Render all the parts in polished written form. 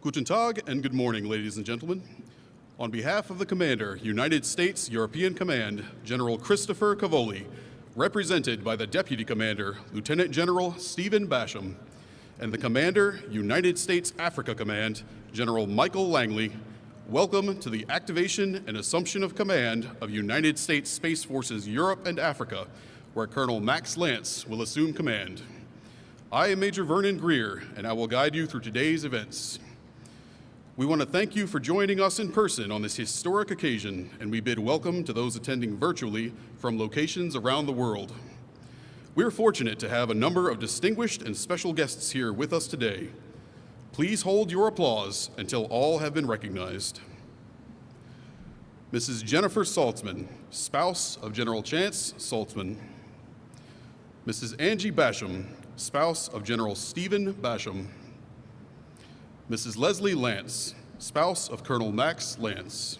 Guten Tag and good morning, ladies and gentlemen. On behalf of the Commander, United States European Command, General Christopher Cavoli, represented by the Deputy Commander, Lieutenant General Stephen Basham, and the Commander, United States Africa Command, General Michael Langley, welcome to the activation and assumption of command of United States Space Forces Europe and Africa, where Colonel Max Lance will assume command. I am Major Vernon Greer, and I will guide you through today's events. We want to thank you for joining us in person on this historic occasion, and we bid welcome to those attending virtually from locations around the world. We're fortunate to have a number of distinguished and special guests here with us today. Please hold your applause until all have been recognized. Mrs. Jennifer Saltzman, spouse of General Chance Saltzman. Mrs. Angie Basham, spouse of General Stephen Basham. Mrs. Leslie Lance, spouse of Colonel Max Lance.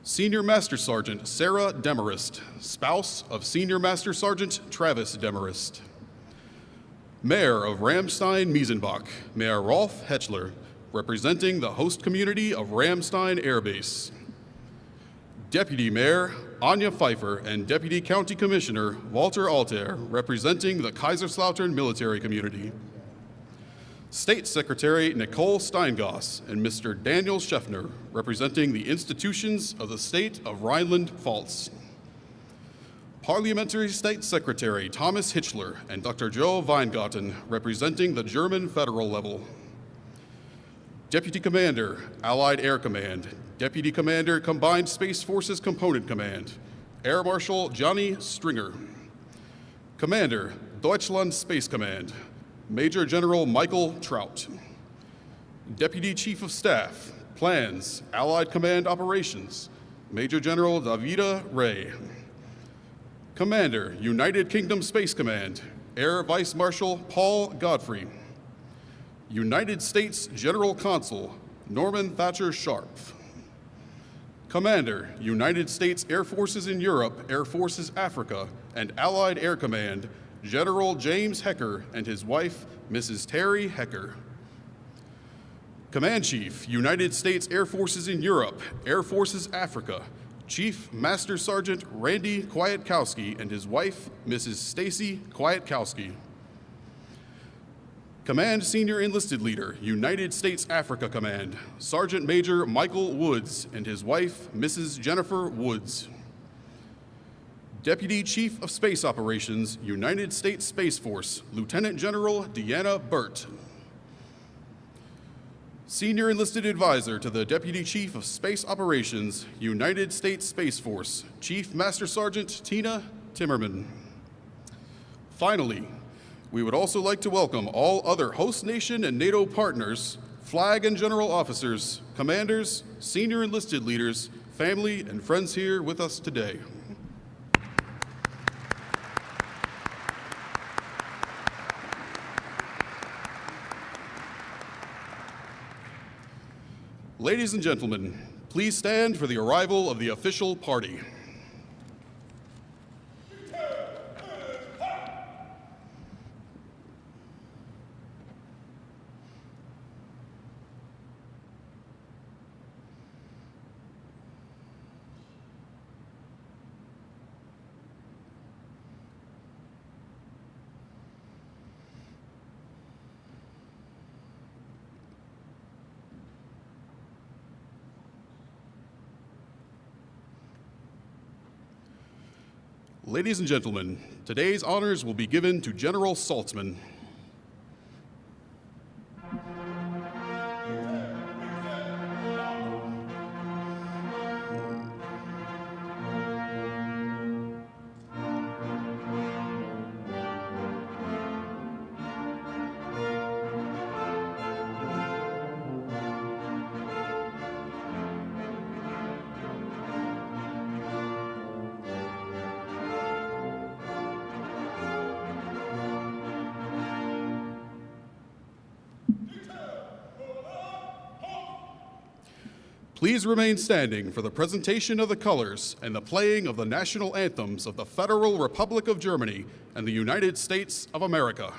Senior Master Sergeant Sarah Demarest, spouse of Senior Master Sergeant Travis Demarest. Mayor of Ramstein-Miesenbach, Mayor Rolf Hetchler, representing the host community of Ramstein Air Base. Deputy Mayor Anya Pfeiffer and Deputy County Commissioner Walter Altair, representing the Kaiserslautern military community. State Secretary Nicole Steingoss and Mr. Daniel Scheffner, representing the institutions of the state of Rhineland-Pfalz. Parliamentary State Secretary Thomas Hitchler and Dr. Joe Weingarten, representing the German federal level. Deputy Commander, Allied Air Command, Deputy Commander, Combined Space Forces Component Command, Air Marshal Johnny Stringer. Commander, Deutschland Space Command, Major General Michael Trout. Deputy Chief of Staff, Plans, Allied Command Operations, Major General Davida Ray. Commander, United Kingdom Space Command, Air Vice Marshal Paul Godfrey. United States General Consul, Norman Thatcher Sharp. Commander, United States Air Forces in Europe, Air Forces Africa, and Allied Air Command, General James Hecker and his wife, Mrs. Terry Hecker. Command Chief, United States Air Forces in Europe, Air Forces Africa, Chief Master Sergeant Randy Kwiatkowski and his wife, Mrs. Stacy Kwiatkowski. Command Senior Enlisted Leader, United States Africa Command, Sergeant Major Michael Woods and his wife, Mrs. Jennifer Woods. Deputy Chief of Space Operations, United States Space Force, Lieutenant General Deanna Burt. Senior Enlisted Advisor to the Deputy Chief of Space Operations, United States Space Force, Chief Master Sergeant Tina Timmerman. Finally, we would also like to welcome all other host nation and NATO partners, flag and general officers, commanders, senior enlisted leaders, family, and friends here with us today. Ladies and gentlemen, please stand for the arrival of the official party. Ladies and gentlemen, today's honors will be given to General Saltzman. Please remain standing for the presentation of the colors and the playing of the national anthems of the Federal Republic of Germany and the United States of America.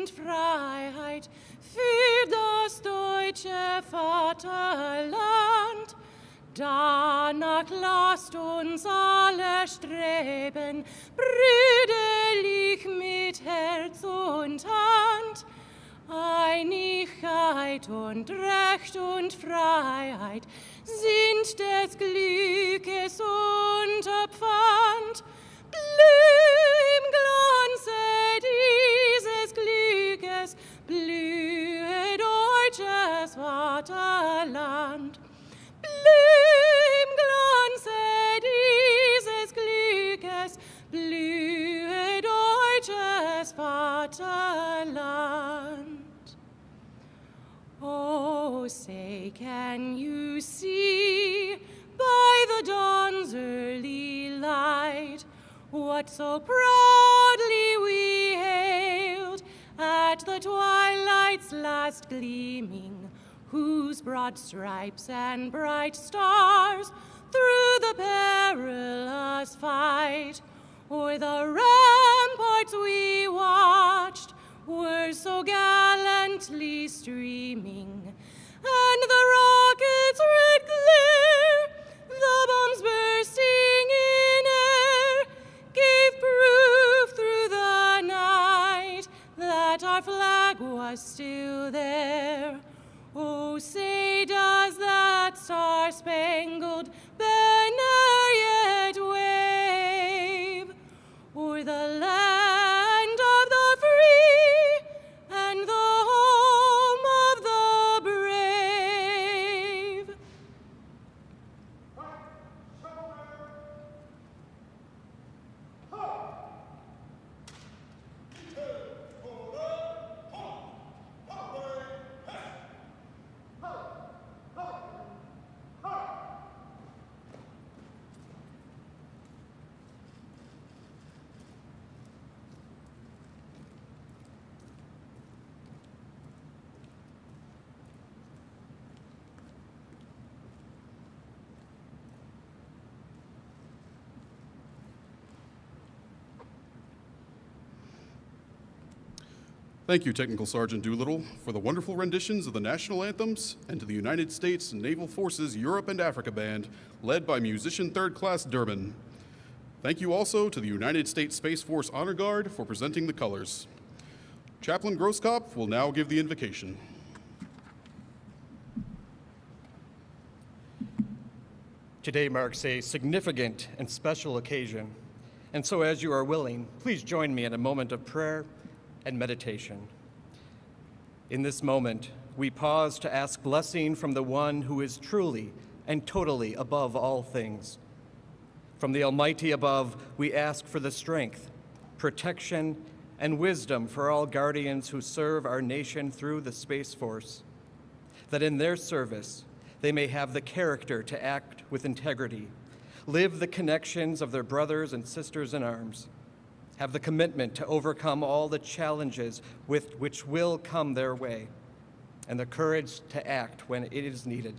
und Freiheit für das deutsche Vaterland. Danach lasst uns alle streben, brüderlich mit Herz und Hand. Einigkeit und Recht und Freiheit sind des Glückes Unterpfand. Blüh im Glanze dieses Glückes, blühe deutsches Vaterland. Blüh im Glanze dieses Glückes, blühe deutsches Vaterland. Oh, say, can you see by the dawn's early light what so proudly we hailed at the twilight's last gleaming, whose broad stripes and bright stars through the perilous fight o'er the ramparts we watched were so gallantly streaming, and the rockets' red glare, the bombs bursting in air, gave proof through the night that our flag was still there. Oh, say, does that star-spangled banner yet wave o'er the land of the free and the home of the brave? Thank you, Technical Sergeant Doolittle, for the wonderful renditions of the national anthems, and to the United States Naval Forces Europe and Africa Band, led by musician 3rd Class Durbin. Thank you also to the United States Space Force Honor Guard for presenting the colors. Chaplain Grosskopf will now give the invocation. Today marks a significant and special occasion, and so as you are willing, please join me in a moment of prayer and meditation. In this moment, we pause to ask blessing from the one who is truly and totally above all things. From the Almighty above, we ask for the strength, protection, and wisdom for all guardians who serve our nation through the Space Force, that in their service, they may have the character to act with integrity, live the connections of their brothers and sisters in arms, have the commitment to overcome all the challenges with which will come their way, and the courage to act when it is needed.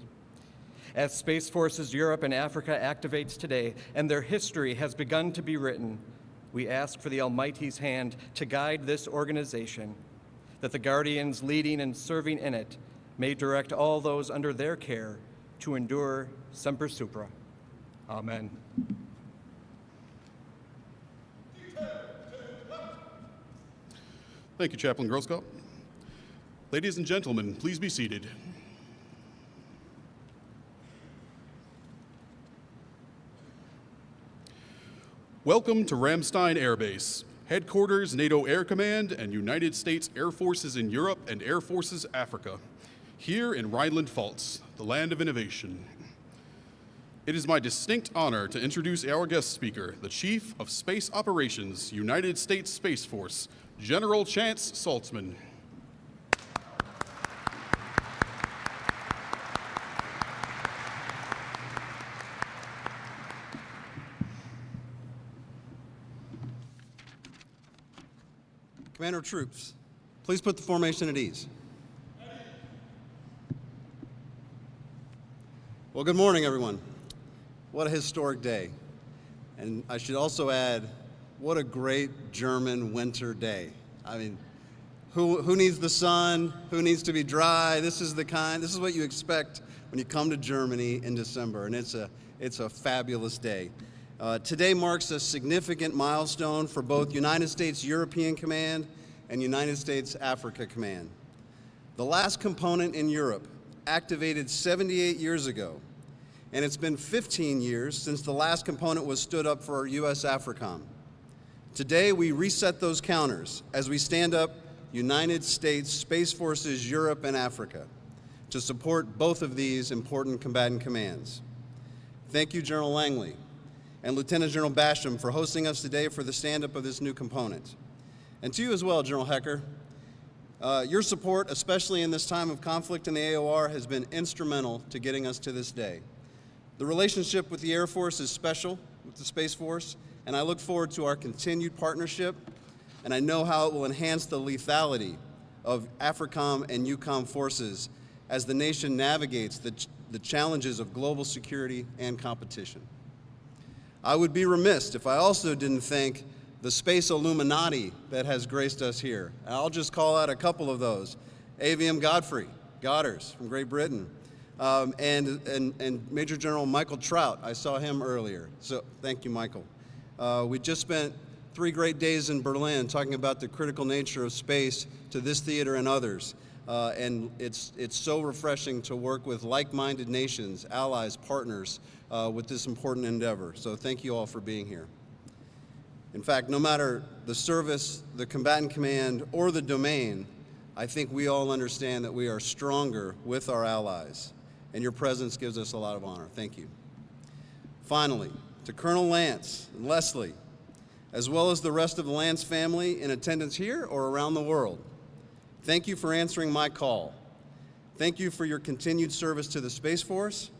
As Space Forces Europe and Africa activates today, and their history has begun to be written, we ask for the Almighty's hand to guide this organization, that the guardians leading and serving in it may direct all those under their care to endure semper supra. Amen. Thank you, Chaplain Grosskopf. Ladies and gentlemen, please be seated. Welcome to Ramstein Air Base, headquarters NATO Air Command and United States Air Forces in Europe and Air Forces Africa, here in Rhineland-Pfalz, the land of innovation. It is my distinct honor to introduce our guest speaker, the Chief of Space Operations, United States Space Force, General Chance Saltzman. Commander of Troops, please put the formation at ease. Well, good morning, everyone. What a historic day. And I should also add, what a great German winter day. I mean, Who needs the sun? Who needs to be dry? This is what you expect when you come to Germany in December, and it's a fabulous day. Today marks a significant milestone for both United States European Command and United States Africa Command. The last component in Europe activated 78 years ago, and it's been 15 years since the last component was stood up for US AFRICOM. Today we reset those counters as we stand up United States Space Forces Europe and Africa to support both of these important combatant commands. Thank you, General Langley and Lieutenant General Basham, for hosting us today for the stand-up of this new component. And to you as well, General Hecker. Your support, especially in this time of conflict in the AOR, has been instrumental to getting us to this day. The relationship with the Air Force is special with the Space Force, and I look forward to our continued partnership, and I know how it will enhance the lethality of AFRICOM and EUCOM forces as the nation navigates the challenges of global security and competition. I would be remiss if I also didn't thank the space Illuminati that has graced us here. I'll just call out a couple of those. AVM Godders from Great Britain, and Major General Michael Trout. I saw him earlier, so thank you, Michael. We just spent 3 great days in Berlin talking about the critical nature of space to this theater and others. And it's so refreshing to work with like-minded nations, allies, partners with this important endeavor. So thank you all for being here. In fact, no matter the service, the combatant command, or the domain, I think we all understand that we are stronger with our allies, and your presence gives us a lot of honor. Thank you. Finally, to Colonel Lance and Leslie, as well as the rest of the Lance family in attendance here or around the world, thank you for answering my call. Thank you for your continued service to the Space Force,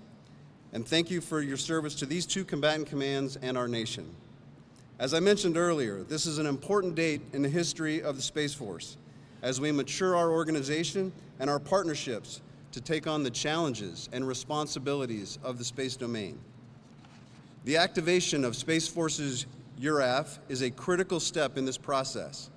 and thank you for your service to these 2 combatant commands and our nation. As I mentioned earlier, this is an important date in the history of the Space Force as we mature our organization and our partnerships to take on the challenges and responsibilities of the space domain. The activation of Space Forces EUR-AF is a critical step in this process.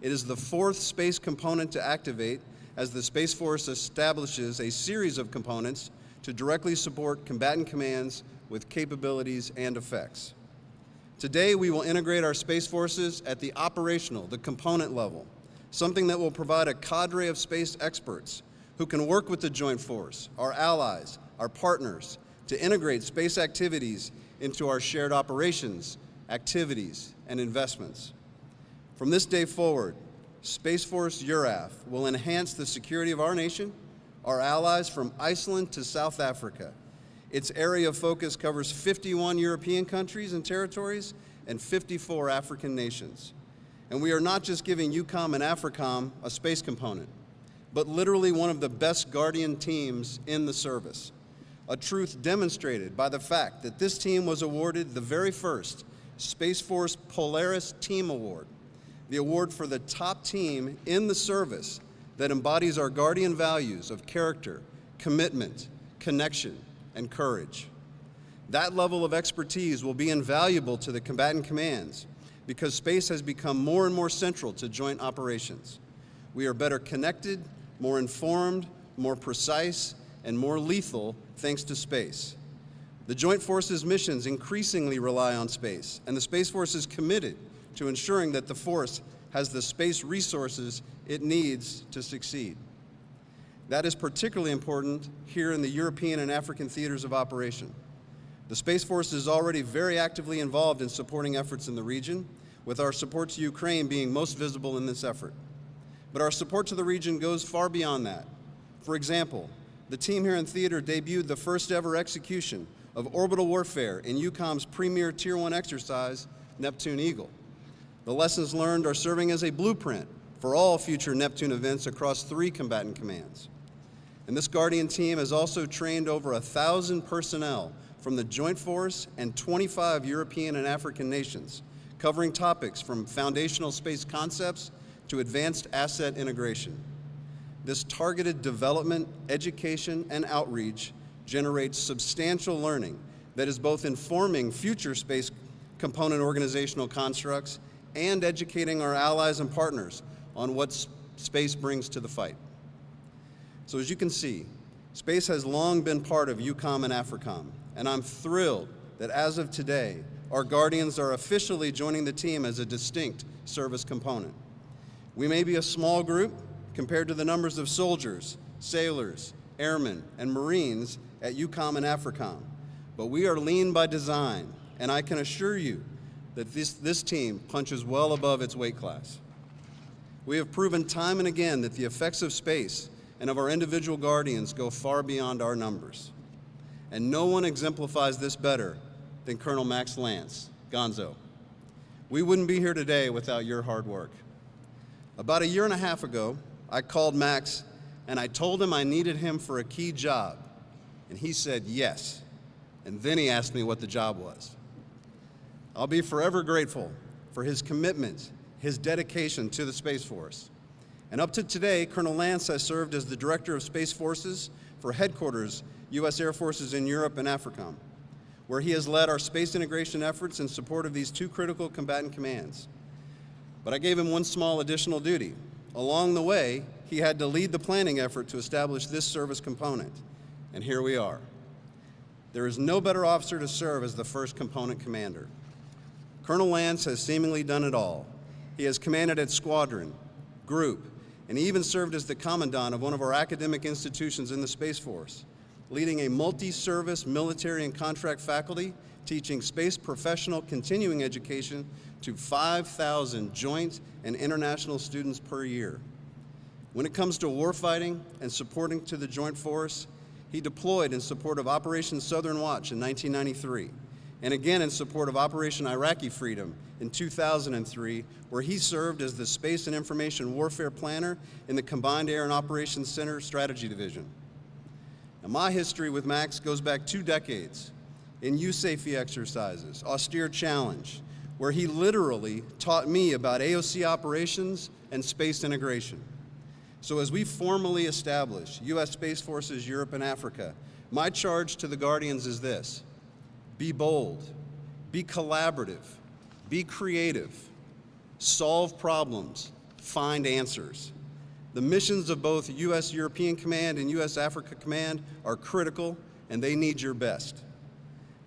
It is the 4th space component to activate as the Space Force establishes a series of components to directly support combatant commands with capabilities and effects. Today, we will integrate our Space Forces at the operational, the component level, something that will provide a cadre of space experts who can work with the Joint Force, our allies, our partners, to integrate space activities into our shared operations, activities, and investments. From this day forward, Space Force EUR-AF will enhance the security of our nation, our allies from Iceland to South Africa. Its area of focus covers 51 European countries and territories and 54 African nations. And we are not just giving EUCOM and AFRICOM a space component, but literally one of the best guardian teams in the service. A truth demonstrated by the fact that this team was awarded the very first Space Force Polaris Team Award, the award for the top team in the service that embodies our guardian values of character, commitment, connection, and courage. That level of expertise will be invaluable to the combatant commands because space has become more and more central to joint operations. We are better connected, more informed, more precise, and more lethal thanks to space. The Joint Forces missions increasingly rely on space, and the Space Force is committed to ensuring that the force has the space resources it needs to succeed. That is particularly important here in the European and African theaters of operation. The Space Force is already very actively involved in supporting efforts in the region, with our support to Ukraine being most visible in this effort. But our support to the region goes far beyond that. For example, the team here in theater debuted the first ever execution of orbital warfare in EUCOM's premier Tier 1 exercise, Neptune Eagle. The lessons learned are serving as a blueprint for all future Neptune events across 3 combatant commands. And this Guardian team has also trained over 1,000 personnel from the Joint Force and 25 European and African nations, covering topics from foundational space concepts to advanced asset integration. This targeted development, education, and outreach generates substantial learning that is both informing future space component organizational constructs and educating our allies and partners on what space brings to the fight. So as you can see, space has long been part of EUCOM and AFRICOM, and I'm thrilled that as of today, our Guardians are officially joining the team as a distinct service component. We may be a small group compared to the numbers of soldiers, sailors, airmen, and Marines at EUCOM and AFRICOM, but we are lean by design, and I can assure you that this team punches well above its weight class. We have proven time and again that the effects of space and of our individual Guardians go far beyond our numbers. And no one exemplifies this better than Colonel Max Lance, Gonzo. We wouldn't be here today without your hard work. About a year and a half ago, I called Max and I told him I needed him for a key job. And he said yes. And then he asked me what the job was. I'll be forever grateful for his commitment, his dedication to the Space Force. And up to today, Colonel Lance has served as the Director of Space Forces for Headquarters, U.S. Air Forces in Europe and AFRICOM, where he has led our space integration efforts in support of these two critical combatant commands. But I gave him one small additional duty. Along the way, he had to lead the planning effort to establish this service component. And here we are. There is no better officer to serve as the first component commander. Colonel Lance has seemingly done it all. He has commanded at squadron, group, and he even served as the commandant of one of our academic institutions in the Space Force, leading a multi-service military and contract faculty teaching space professional continuing education to 5,000 joint and international students per year. When it comes to warfighting and supporting to the Joint Force, he deployed in support of Operation Southern Watch in 1993, and again in support of Operation Iraqi Freedom in 2003, where he served as the Space and Information Warfare Planner in the Combined Air and Operations Center Strategy Division. Now, my history with Max goes back 2 decades in USAFE exercises, Austere Challenge, where he literally taught me about AOC operations and space integration. So as we formally establish U.S. Space Forces Europe and Africa, my charge to the Guardians is this: be bold, be collaborative, be creative, solve problems, find answers. The missions of both U.S. European Command and U.S. Africa Command are critical, and they need your best.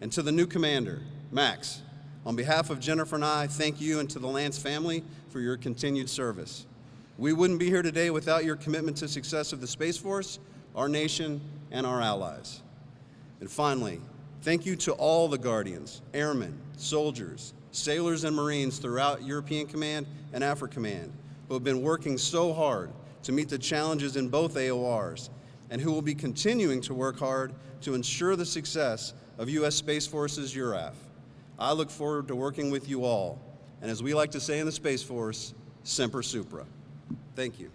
And to the new commander, Max, on behalf of Jennifer and I, thank you, and to the Lance family for your continued service. We wouldn't be here today without your commitment to success of the Space Force, our nation, and our allies. And finally, thank you to all the Guardians, airmen, soldiers, sailors, and Marines throughout European Command and Africa Command who have been working so hard to meet the challenges in both AORs and who will be continuing to work hard to ensure the success of U.S. Space Forces EUR-AF. I look forward to working with you all, and as we like to say in the Space Force, Semper Supra. Thank you.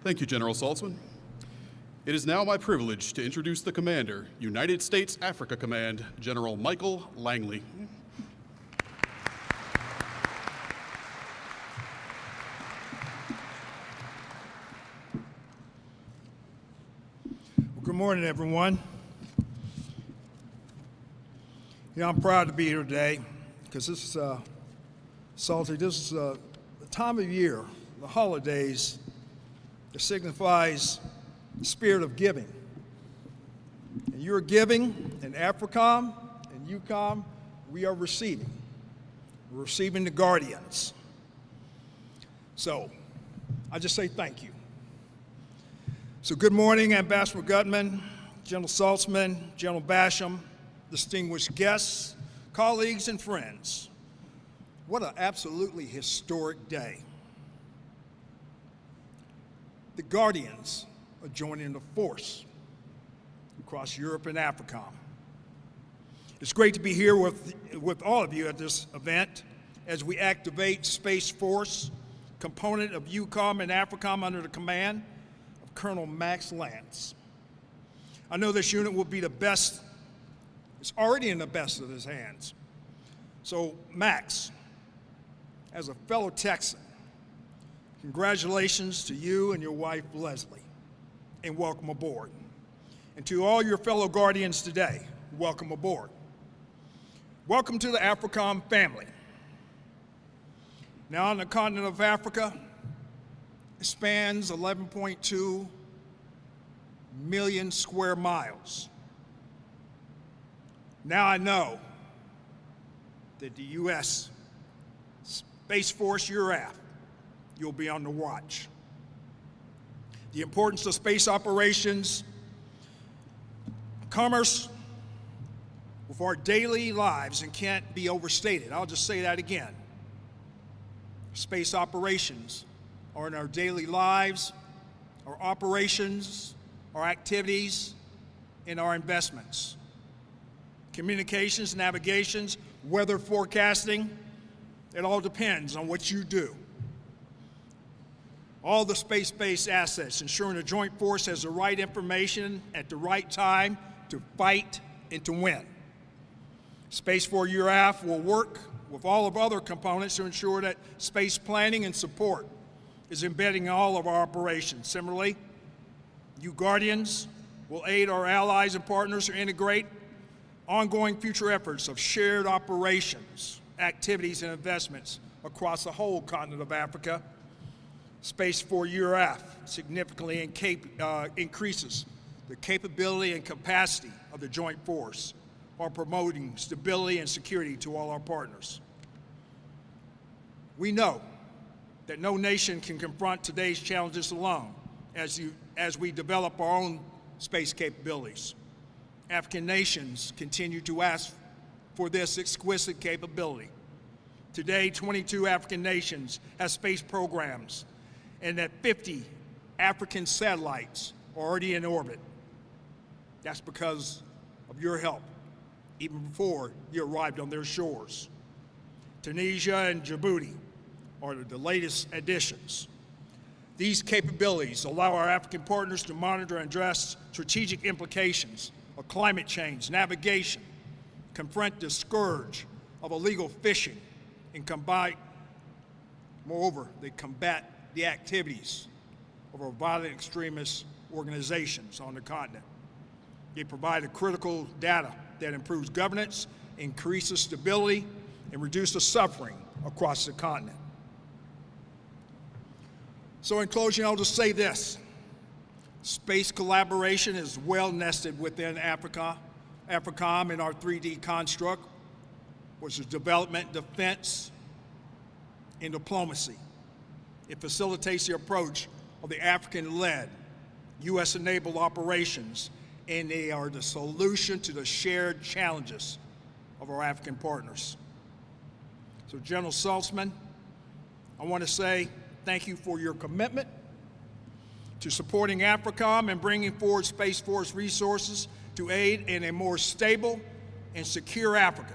Thank you, General Saltzman. It is now my privilege to introduce the Commander, United States Africa Command, General Michael Langley. Good morning, everyone. I'm proud to be here today because this is Salty. This is the time of year, the holidays, that signifies the spirit of giving. And you're giving in AFRICOM and EUCOM. We are receiving. We're receiving the Guardians. So I just say thank you. So good morning, Ambassador Gutman, General Saltzman, General Basham, distinguished guests, colleagues, and friends. What an absolutely historic day. The Guardians are joining the force across Europe and AFRICOM. It's great to be here with all of you at this event as we activate Space Force, component of EUCOM and AFRICOM under the command of Colonel Max Lance. I know this unit will be the best. It's already in the best of his hands. So, Max, as a fellow Texan, congratulations to you and your wife, Leslie, and welcome aboard. And to all your fellow Guardians today, welcome aboard. Welcome to the AFRICOM family. Now, on the continent of Africa, it spans 11.2 million square miles. Now I know that the U.S. Space Force-URAF, you'll be on the watch. The importance of space operations, commerce with our daily lives, and can't be overstated. I'll just say that again. Space operations are in our daily lives, our operations, our activities, and our investments. Communications, navigations, weather forecasting, it all depends on what you do. All the space-based assets ensuring the joint force has the right information at the right time to fight and to win. SPACEFOREUR-AF will work with all of other components to ensure that space planning and support is embedding in all of our operations. Similarly, you Guardians will aid our allies and partners to integrate ongoing future efforts of shared operations, activities, and investments across the whole continent of Africa. SPACEFOREUR-AF significantly increases the capability and capacity of the joint force while promoting stability and security to all our partners. We know that no nation can confront today's challenges alone as we develop our own space capabilities. African nations continue to ask for this exquisite capability. Today, 22 African nations have space programs, and that 50 African satellites are already in orbit. That's because of your help, even before you arrived on their shores. Tunisia and Djibouti are the latest additions. These capabilities allow our African partners to monitor and address strategic implications of climate change, navigation, confront the scourge of illegal fishing, and moreover, they combat the activities of our violent extremist organizations on the continent. They provide critical data that improves governance, increases stability, and reduces suffering across the continent. So in closing, I'll just say this. Space collaboration is well nested within AFRICOM in our 3D construct, which is development, defense, and diplomacy. It facilitates the approach of the African-led, U.S.-enabled operations, and they are the solution to the shared challenges of our African partners. So General Saltzman, I want to say thank you for your commitment to supporting AFRICOM and bringing forward Space Force resources to aid in a more stable and secure Africa.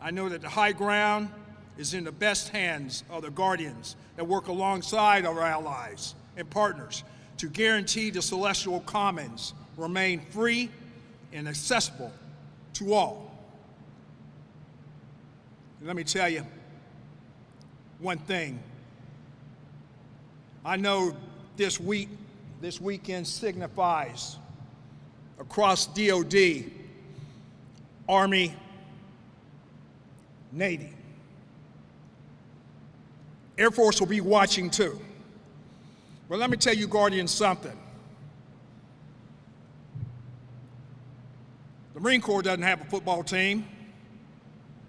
I know that the high ground is in the best hands of the Guardians that work alongside our allies and partners to guarantee the celestial commons remain free and accessible to all. And let me tell you one thing. I know this weekend signifies across DOD, Army, Navy. Air Force will be watching too. But let me tell you, Guardians, something. The Marine Corps doesn't have a football team,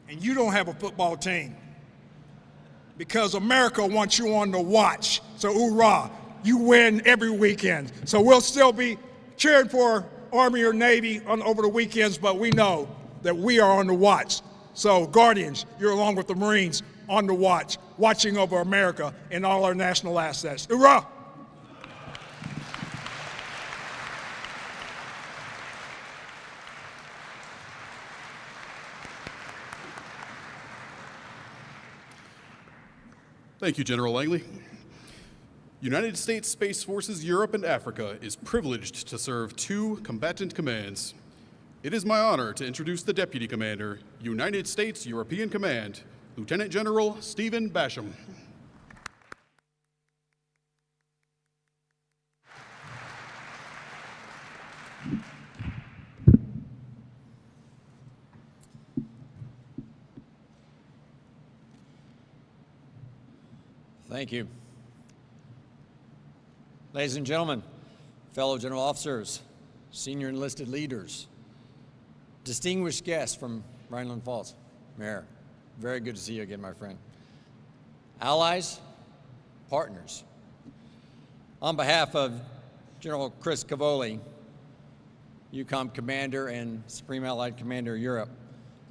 and you don't have a football team, because America wants you on the watch. So hoorah, you win every weekend. So we'll still be cheering for Army or Navy over the weekends, but we know that we are on the watch. So Guardians, you're along with the Marines on the watch, watching over America and all our national assets. Hoorah! Thank you, General Langley. United States Space Forces Europe and Africa is privileged to serve 2 combatant commands. It is my honor to introduce the Deputy Commander, United States European Command, Lieutenant General Stephen Basham. Thank you. Ladies and gentlemen, fellow general officers, senior enlisted leaders, distinguished guests from Rhineland Falls, Mayor, very good to see you again, my friend. Allies, partners. On behalf of General Chris Cavoli, EUCOM Commander and Supreme Allied Commander Europe,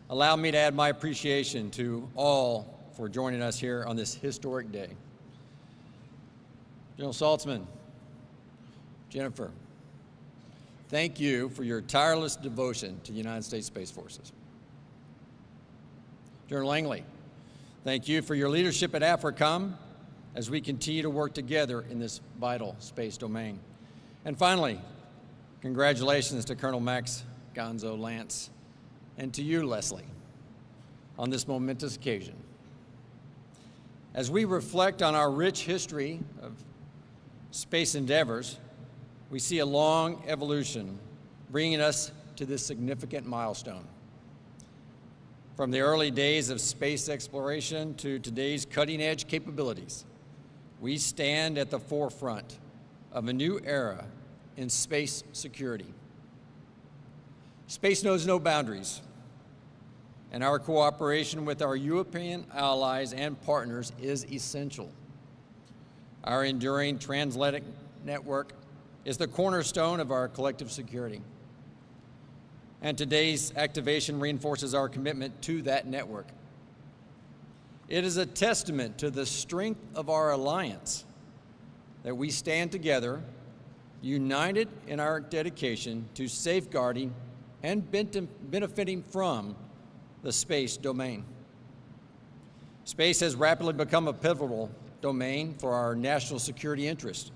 allow me to add my appreciation to all for joining us here on this historic day. General Saltzman, Jennifer, thank you for your tireless devotion to the United States Space Forces. General Langley, thank you for your leadership at AFRICOM as we continue to work together in this vital space domain. And finally, congratulations to Colonel Max Gonzo Lance and to you, Leslie, on this momentous occasion. As we reflect on our rich history of space endeavors, we see a long evolution bringing us to this significant milestone. From the early days of space exploration to today's cutting-edge capabilities, we stand at the forefront of a new era in space security. Space knows no boundaries, and our cooperation with our European allies and partners is essential. Our enduring transatlantic network is the cornerstone of our collective security. And today's activation reinforces our commitment to that network. It is a testament to the strength of our alliance that we stand together, united in our dedication to safeguarding and benefiting from the space domain. Space has rapidly become a pivotal domain for our national security interest.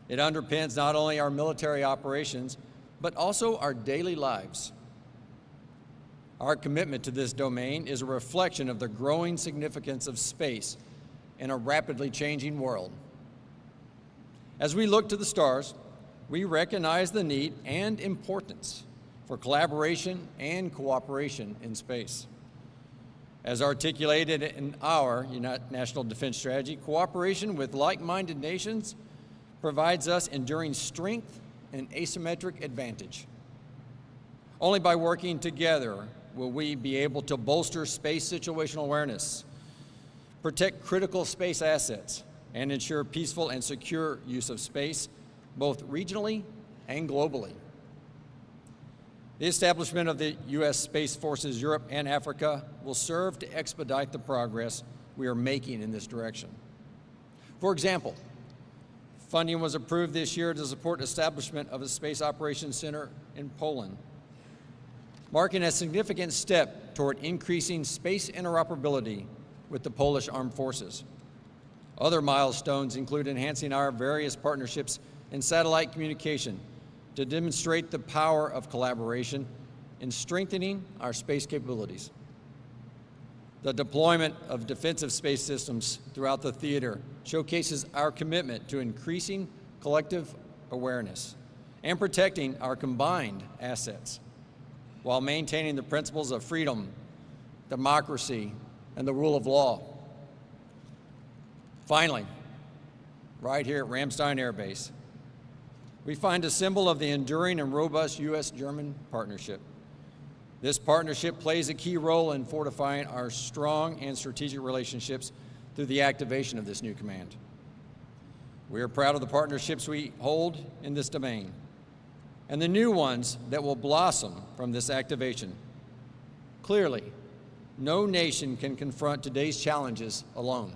It underpins not only our military operations, but also our daily lives. Our commitment to this domain is a reflection of the growing significance of space in a rapidly changing world. As we look to the stars, we recognize the need and importance for collaboration and cooperation in space. As articulated in our National Defense Strategy, cooperation with like-minded nations provides us enduring strength and asymmetric advantage. Only by working together will we be able to bolster space situational awareness, protect critical space assets, and ensure peaceful and secure use of space, both regionally and globally. The establishment of the U.S. Space Forces Europe and Africa will serve to expedite the progress we are making in this direction. For example, funding was approved this year to support establishment of a Space Operations Center in Poland, marking a significant step toward increasing space interoperability with the Polish Armed Forces. Other milestones include enhancing our various partnerships in satellite communication to demonstrate the power of collaboration in strengthening our space capabilities. The deployment of defensive space systems throughout the theater showcases our commitment to increasing collective awareness and protecting our combined assets while maintaining the principles of freedom, democracy, and the rule of law. Finally, right here at Ramstein Air Base, we find a symbol of the enduring and robust U.S.-German partnership. This partnership plays a key role in fortifying our strong and strategic relationships through the activation of this new command. We are proud of the partnerships we hold in this domain and the new ones that will blossom from this activation. Clearly, no nation can confront today's challenges alone.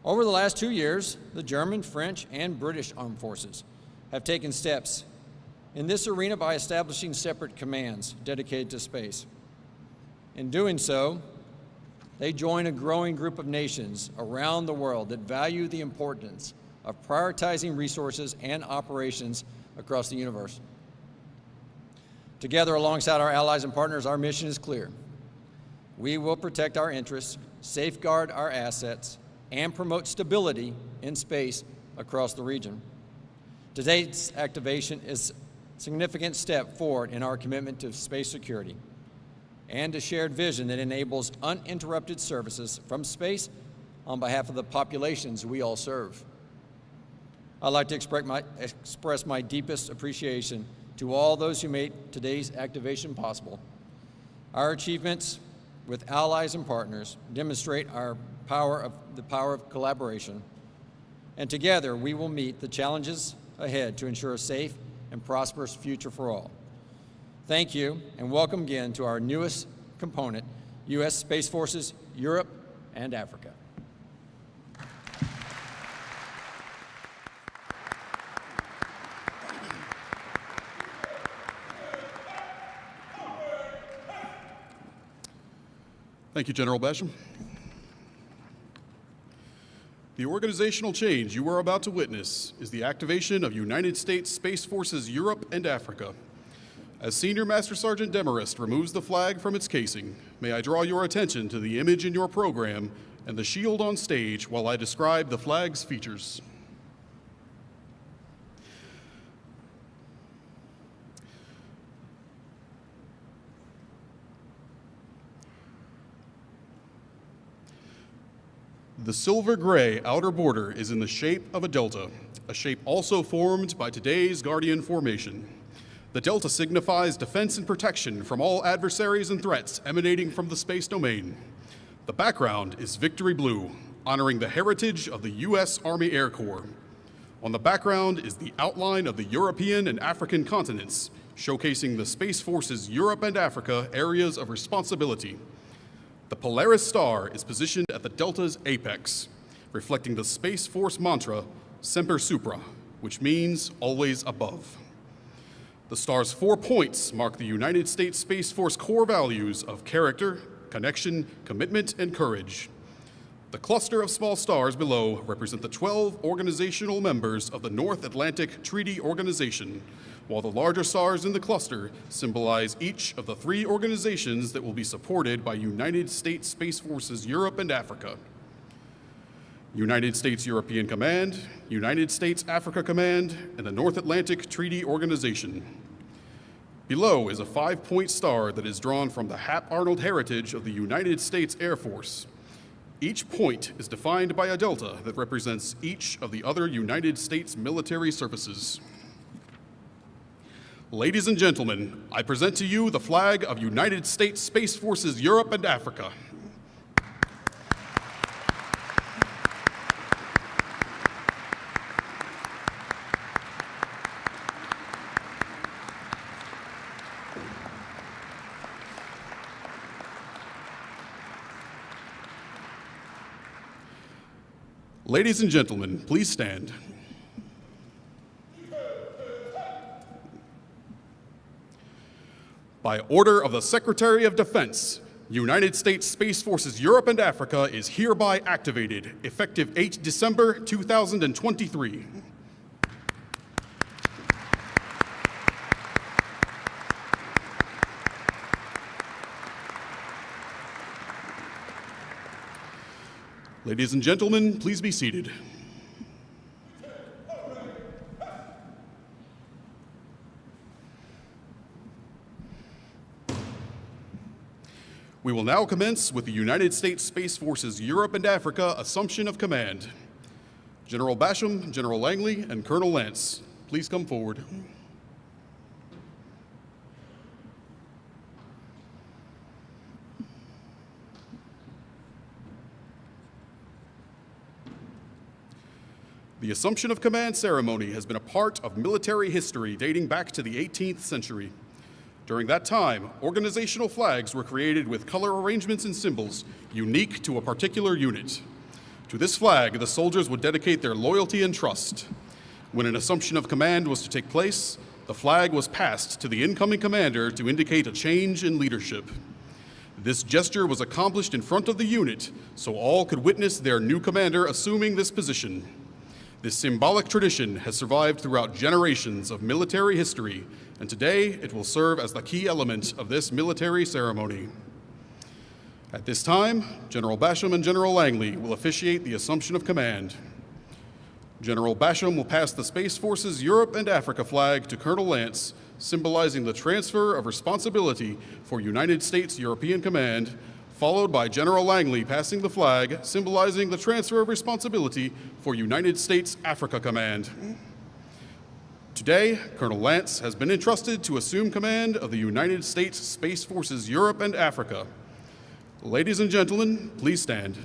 Over the last 2 years, the German, French, and British armed forces have taken steps in this arena by establishing separate commands dedicated to space. In doing so, they join a growing group of nations around the world that value the importance of prioritizing resources and operations across the universe. Together, alongside our allies and partners, our mission is clear. We will protect our interests, safeguard our assets, and promote stability in space across the region. Today's activation is a significant step forward in our commitment to space security and a shared vision that enables uninterrupted services from space on behalf of the populations we all serve. I'd like to express my deepest appreciation to all those who made today's activation possible. Our achievements with allies and partners demonstrate the power of collaboration, and together we will meet the challenges ahead to ensure a safe and prosperous future for all. Thank you, and welcome again to our newest component, U.S. Space Forces, Europe and Africa. Thank you, General Basham. The organizational change you are about to witness is the activation of United States Space Forces Europe and Africa. As Senior Master Sergeant Demarest removes the flag from its casing, may I draw your attention to the image in your program and the shield on stage while I describe the flag's features. The silver-gray outer border is in the shape of a delta, a shape also formed by today's Guardian formation. The delta signifies defense and protection from all adversaries and threats emanating from the space domain. The background is victory blue, honoring the heritage of the U.S. Army Air Corps. On the background is the outline of the European and African continents, showcasing the Space Forces Europe and Africa areas of responsibility. The Polaris star is positioned at the delta's apex, reflecting the Space Force mantra, Semper Supra, which means always above. The star's 4 points mark the United States Space Force core values of character, connection, commitment, and courage. The cluster of small stars below represent the 12 organizational members of the North Atlantic Treaty Organization, while the larger stars in the cluster symbolize each of the 3 organizations that will be supported by United States Space Forces Europe and Africa. United States European Command, United States Africa Command, and the North Atlantic Treaty Organization. Below is a 5-point star that is drawn from the Hap-Arnold heritage of the United States Air Force. Each point is defined by a delta that represents each of the other United States military services. Ladies and gentlemen, I present to you the flag of United States Space Forces Europe and Africa. Ladies and gentlemen, please stand. By order of the Secretary of Defense, United States Space Forces Europe and Africa is hereby activated, effective 8 December 2023. Ladies and gentlemen, please be seated. We will now commence with the United States Space Forces Europe and Africa Assumption of Command. General Basham, General Langley, and Colonel Lance, please come forward. The Assumption of Command ceremony has been a part of military history dating back to the 18th century. During that time, organizational flags were created with color arrangements and symbols unique to a particular unit. To this flag, the soldiers would dedicate their loyalty and trust. When an assumption of command was to take place, the flag was passed to the incoming commander to indicate a change in leadership. This gesture was accomplished in front of the unit, so all could witness their new commander assuming this position. This symbolic tradition has survived throughout generations of military history, and today it will serve as the key element of this military ceremony. At this time, General Basham and General Langley will officiate the Assumption of Command. General Basham will pass the Space Forces Europe and Africa flag to Colonel Lance, symbolizing the transfer of responsibility for United States European Command, followed by General Langley passing the flag, symbolizing the transfer of responsibility for United States Africa Command. Today, Colonel Lance has been entrusted to assume command of the United States Space Forces Europe and Africa. Ladies and gentlemen, please stand.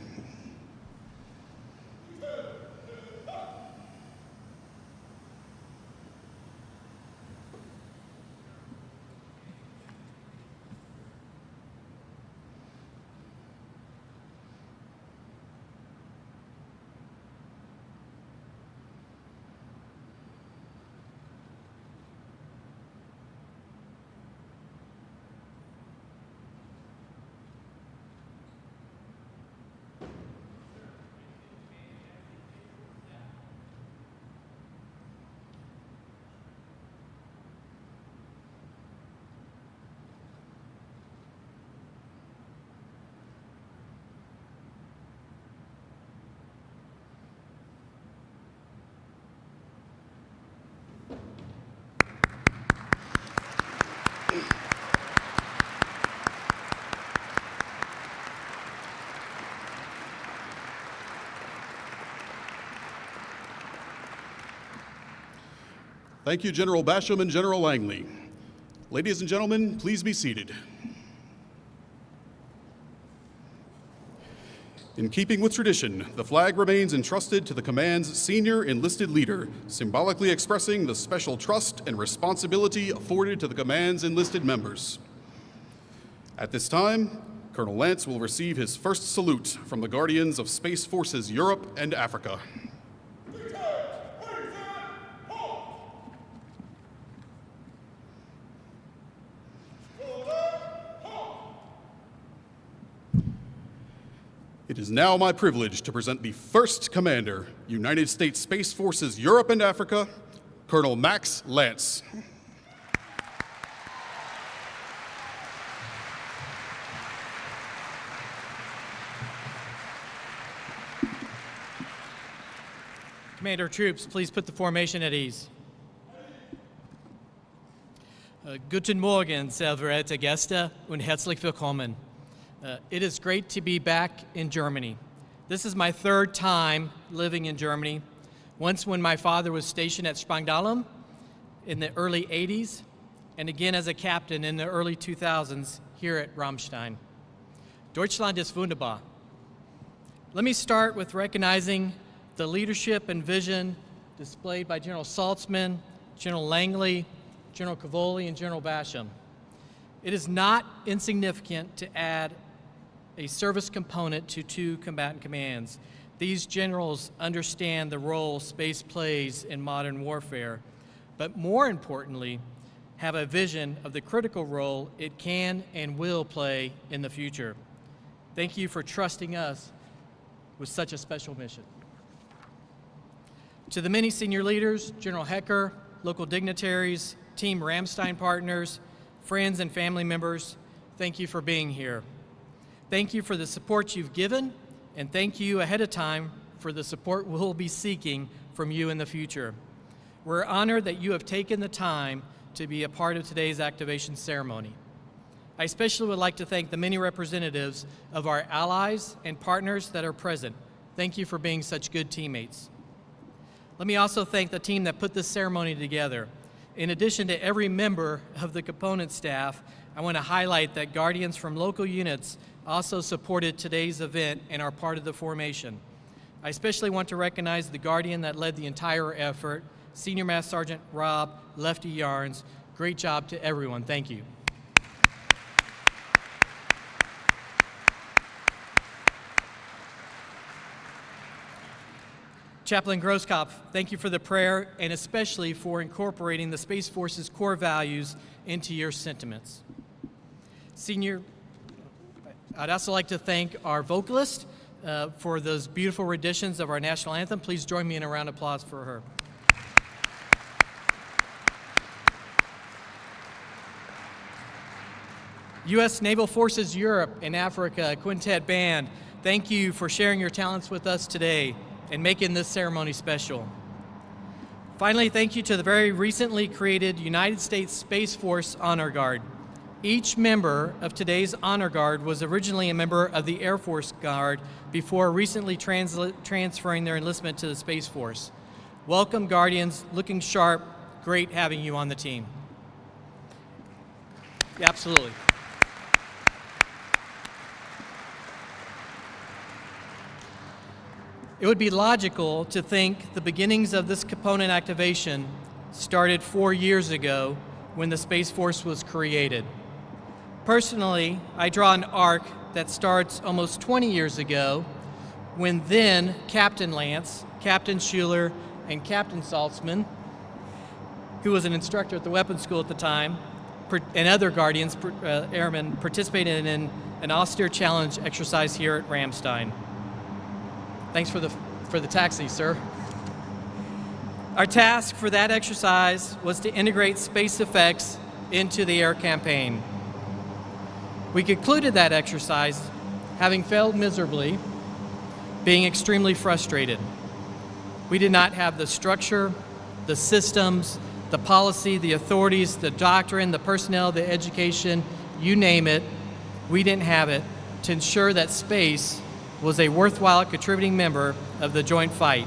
Thank you, General Basham and General Langley. Ladies and gentlemen, please be seated. In keeping with tradition, the flag remains entrusted to the command's senior enlisted leader, symbolically expressing the special trust and responsibility afforded to the command's enlisted members. At this time, Colonel Lance will receive his first salute from the Guardians of Space Forces Europe and Africa. It is now my privilege to present the first Commander, United States Space Forces Europe and Africa, Colonel Max Lance. Commander, troops, please put the formation at ease. Guten Morgen, sehr verehrte Gäste, und herzlich willkommen. It is great to be back in Germany. This is my third time living in Germany, once when my father was stationed at Spangdahlem in the early 80s, and again as a captain in the early 2000s here at Ramstein. Deutschland ist wunderbar. Let me start with recognizing the leadership and vision displayed by General Saltzman, General Langley, General Cavoli, and General Basham. It is not insignificant to add a service component to two combatant commands. These generals understand the role space plays in modern warfare, but more importantly, have a vision of the critical role it can and will play in the future. Thank you for trusting us with such a special mission. To the many senior leaders, General Hecker, local dignitaries, Team Ramstein partners, friends and family members, thank you for being here. Thank you for the support you've given, and thank you ahead of time for the support we'll be seeking from you in the future. We're honored that you have taken the time to be a part of today's activation ceremony. I especially would like to thank the many representatives of our allies and partners that are present. Thank you for being such good teammates. Let me also thank the team that put this ceremony together. In addition to every member of the component staff, I want to highlight that Guardians from local units also supported today's event and are part of the formation. I especially want to recognize the Guardian that led the entire effort, Senior Master Sergeant Rob Lefty Yarns. Great job to everyone. Thank you. Chaplain Grosskopf, thank you for the prayer and especially for incorporating the Space Force's core values into your sentiments. I'd also like to thank our vocalist for those beautiful renditions of our national anthem. Please join me in a round of applause for her. U.S. Naval Forces Europe and Africa Quintet Band, thank you for sharing your talents with us today and making this ceremony special. Finally, thank you to the very recently created United States Space Force Honor Guard. Each member of today's Honor Guard was originally a member of the Air Force Guard before recently transferring their enlistment to the Space Force. Welcome, Guardians, looking sharp. Great having you on the team. Absolutely. It would be logical to think the beginnings of this component activation started 4 years ago when the Space Force was created. Personally, I draw an arc that starts almost 20 years ago when then Captain Lance, Captain Schuler, and Captain Saltzman, who was an instructor at the weapons school at the time, and other Guardians, airmen, participated in an austere challenge exercise here at Ramstein. Thanks for the taxi, sir. Our task for that exercise was to integrate space effects into the air campaign. We concluded that exercise having failed miserably, being extremely frustrated. We did not have the structure, the systems, the policy, the authorities, the doctrine, the personnel, the education, you name it, we didn't have it to ensure that space was a worthwhile contributing member of the joint fight.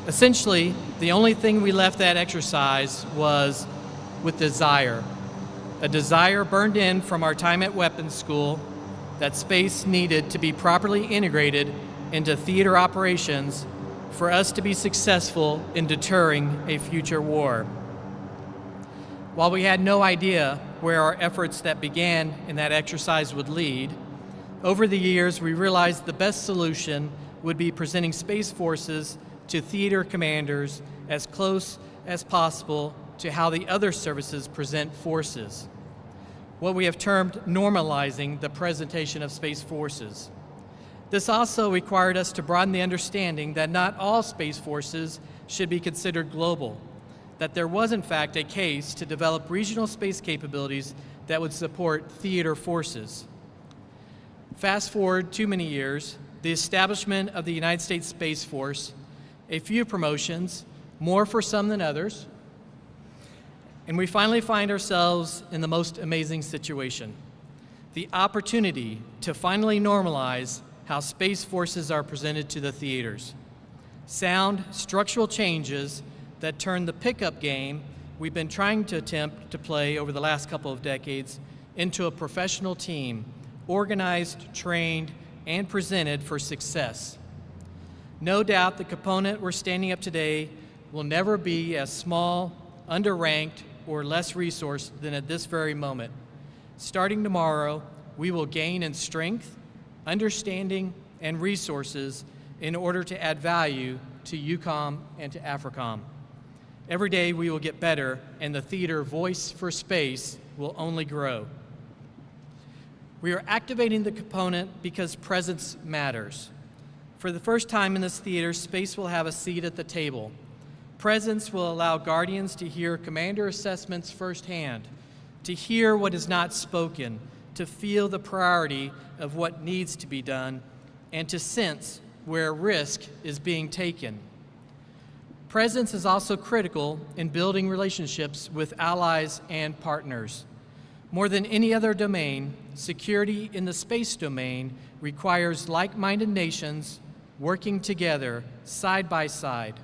Essentially, the only thing we left that exercise was with desire. A desire burned in from our time at weapons school that space needed to be properly integrated into theater operations for us to be successful in deterring a future war. While we had no idea where our efforts that began in that exercise would lead, over the years we realized the best solution would be presenting Space Forces to theater commanders as close as possible to how the other services present forces. What we have termed normalizing the presentation of Space Forces. This also required us to broaden the understanding that not all Space Forces should be considered global, that there was in fact a case to develop regional space capabilities that would support theater forces. Fast forward too many years, the establishment of the United States Space Force, a few promotions, more for some than others, and we finally find ourselves in the most amazing situation. The opportunity to finally normalize how Space Forces are presented to the theaters. Sound structural changes that turn the pickup game we've been trying to attempt to play over the last couple of decades into a professional team, organized, trained, and presented for success. No doubt the component we're standing up today will never be as small, underranked, or less resourced than at this very moment. Starting tomorrow, we will gain in strength, understanding, and resources in order to add value to EUCOM and to AFRICOM. Every day we will get better, and the theater voice for space will only grow. We are activating the component because presence matters. For the first time in this theater, space will have a seat at the table. Presence will allow Guardians to hear commander assessments firsthand, to hear what is not spoken, to feel the priority of what needs to be done, and to sense where risk is being taken. Presence is also critical in building relationships with allies and partners. More than any other domain, security in the space domain requires like-minded nations working together, side by side.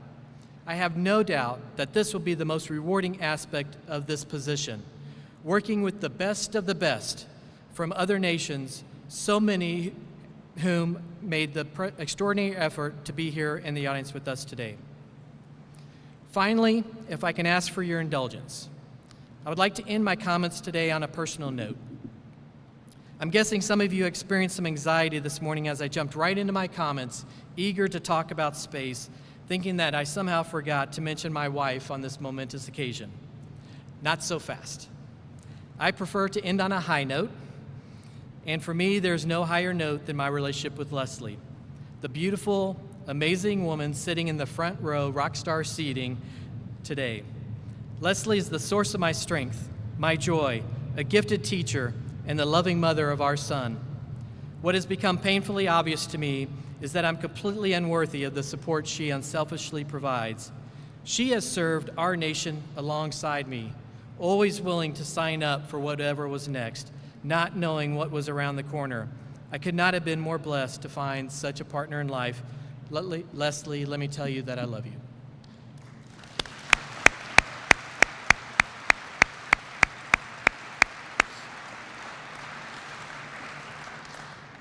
I have no doubt that this will be the most rewarding aspect of this position, working with the best of the best from other nations, so many whom made the extraordinary effort to be here in the audience with us today. Finally, if I can ask for your indulgence, I would like to end my comments today on a personal note. I'm guessing some of you experienced some anxiety this morning as I jumped right into my comments, eager to talk about space, thinking that I somehow forgot to mention my wife on this momentous occasion. Not so fast. I prefer to end on a high note, and for me, there's no higher note than my relationship with Leslie, the beautiful, amazing woman sitting in the front row rock star seating today. Leslie is the source of my strength, my joy, a gifted teacher, and the loving mother of our son. What has become painfully obvious to me is that I'm completely unworthy of the support she unselfishly provides. She has served our nation alongside me, always willing to sign up for whatever was next, not knowing what was around the corner. I could not have been more blessed to find such a partner in life. Leslie, let me tell you that I love you.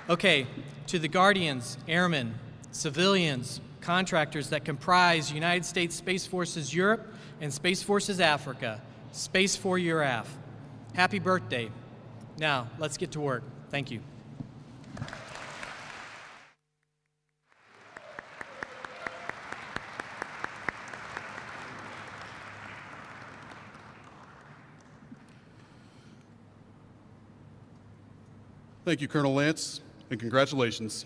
Okay, to the guardians, airmen, civilians, contractors that comprise United States Space Forces Europe and Space Forces Africa, SPACEFOREUR-AF. Happy birthday. Now, let's get to work. Thank you. Thank you, Colonel Lance, and congratulations.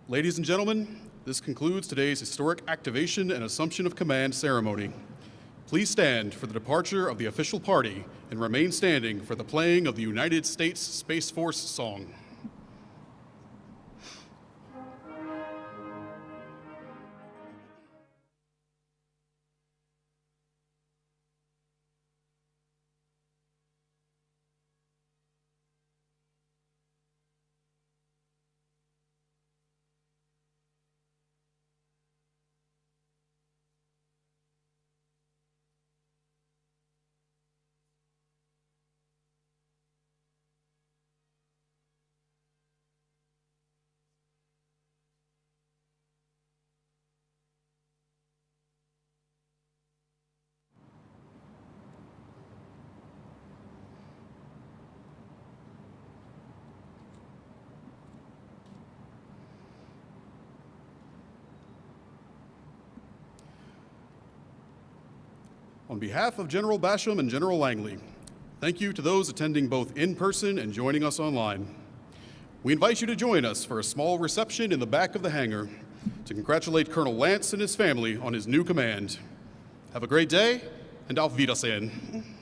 Ladies and gentlemen, this concludes today's historic activation and assumption of command ceremony. Please stand for the departure of the official party and remain standing for the playing of the United States Space Force song. On behalf of General Basham and General Langley, thank you to those attending both in person and joining us online. We invite you to join us for a small reception in the back of the hangar to congratulate Colonel Lance and his family on his new command. Have a great day, and auf Wiedersehen.